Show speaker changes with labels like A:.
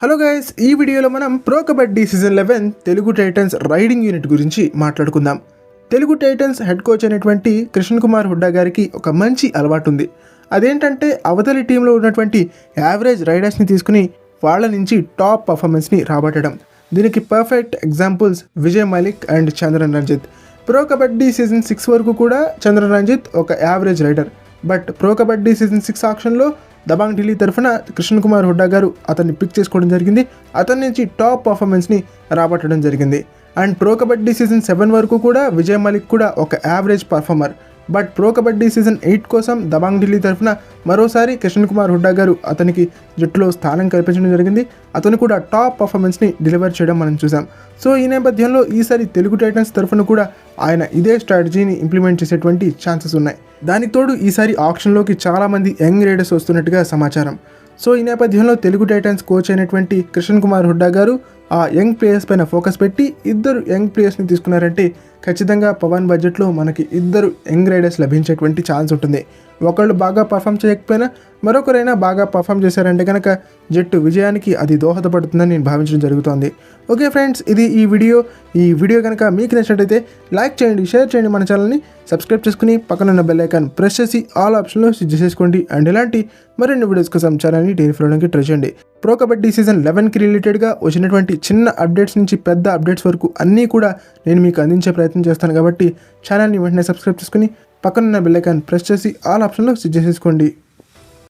A: Hello guys, ఈ వీడియోలో మనం pro kabaddi season 11 Telugu Titans riding unit గురించి మాట్లాడుకుందాం. తెలుగు టైటన్స్ హెడ్ కోచ్ అయినటువంటి కృష్ణ కుమార్ హుడ్డా గారికి ఒక మంచి అలవాటు ఉంది. అదేంటంటే అవతలి టీంలో ఉన్నటువంటి యావరేజ్ రైడర్స్ని తీసుకుని వాళ్ళ నుంచి టాప్ పర్ఫార్మెన్స్ని రాబట్టడం. దీనికి perfect examples Vijay Malik and Chandran Ranjit. Pro kabaddi season 6 వరకు కూడా చంద్రన్ రంజిత్ ఒక average raider. But pro kabaddi season 6 ఆక్షన్లో దబాంగ్ ఢిల్లీ తరఫున కృష్ణ కుమార్ హుడ్డా గారు అతన్ని పిక్ చేసుకోవడం జరిగింది. అతని నుంచి టాప్ పర్ఫార్మెన్స్ని రాబట్టడం జరిగింది. అండ్ ప్రో కబడ్డీ సీజన్ 7 వరకు కూడా విజయ్ మలిక్ కూడా ఒక average performer. But pro kabaddi season 8 కోసం దబాంగ్ ఢిల్లీ తరఫున మరోసారి కృష్ణ కుమార్ హుడ్డా గారు అతనికి జట్టులో స్థానం కల్పించడం జరిగింది. అతను కూడా టాప్ పర్ఫార్మెన్స్ని డెలివర్ చేయడం మనం చూసాం. సో ఈ నేపథ్యంలో ఈసారి తెలుగు టైటన్స్ తరఫున కూడా ఆయన ఇదే స్ట్రాటజీని ఇంప్లిమెంట్ చేసేటువంటి ఛాన్సెస్ ఉన్నాయి. దానికి తోడు ఈసారి ఆక్షన్లోకి చాలామంది యంగ్ రైడర్స్ వస్తున్నట్టుగా సమాచారం. సో ఈ నేపథ్యంలో తెలుగు టైటన్స్ కోచ్ అయినటువంటి కృష్ణ కుమార్ హుడ్డా గారు ఆ యంగ్ ప్లేయర్స్ పైన ఫోకస్ పెట్టి ఇద్దరు యంగ్ ప్లేయర్స్ని తీసుకున్నారంటే ఖచ్చితంగా పవన్ బడ్జెట్లో మనకి ఇద్దరు యంగ్ రైడర్స్ లభించేటువంటి ఛాన్స్ ఉంటుంది. ఒకళ్ళు బాగా పర్ఫామ్ చేయకపోయినా మరొకరైనా బాగా పర్ఫామ్ చేశారంటే కనుక జట్టు విజయానికి అది దోహదపడుతుందని నేను భావించడం జరుగుతోంది. ఓకే ఫ్రెండ్స్, ఇది ఈ వీడియో కనుక మీకు నచ్చినట్టయితే లైక్ చేయండి, షేర్ చేయండి, మన ఛానల్ని సబ్స్క్రైబ్ చేసుకుని పక్కనున్న బెల్ ఐకాన్ ప్రెస్ చేసి ఆల్ ఆప్షన్లో స్విచ్ చేసుకోండి. అండ్ ఇలాంటి మరిన్ని వీడియోస్ కోసం ఛానల్ని ఫాలో అవడానికి ట్రై చేయండి. ప్రో కబడ్డీ సీజన్ 11కి రిలేటెడ్గా వచ్చినటువంటి చిన్న అప్డేట్స్ నుంచి పెద్ద అప్డేట్స్ వరకు అన్నీ కూడా నేను మీకు అందించే ప్రయత్నం చేస్తాను. కాబట్టి ఛానల్ని వెంటనే సబ్స్క్రైబ్ చేసుకుని పక్కనున్న బెల్ ఐకాన్ ప్రెస్ చేసి ఆల్ ఆప్షన్లో స్విచ్ చేసుకోండి.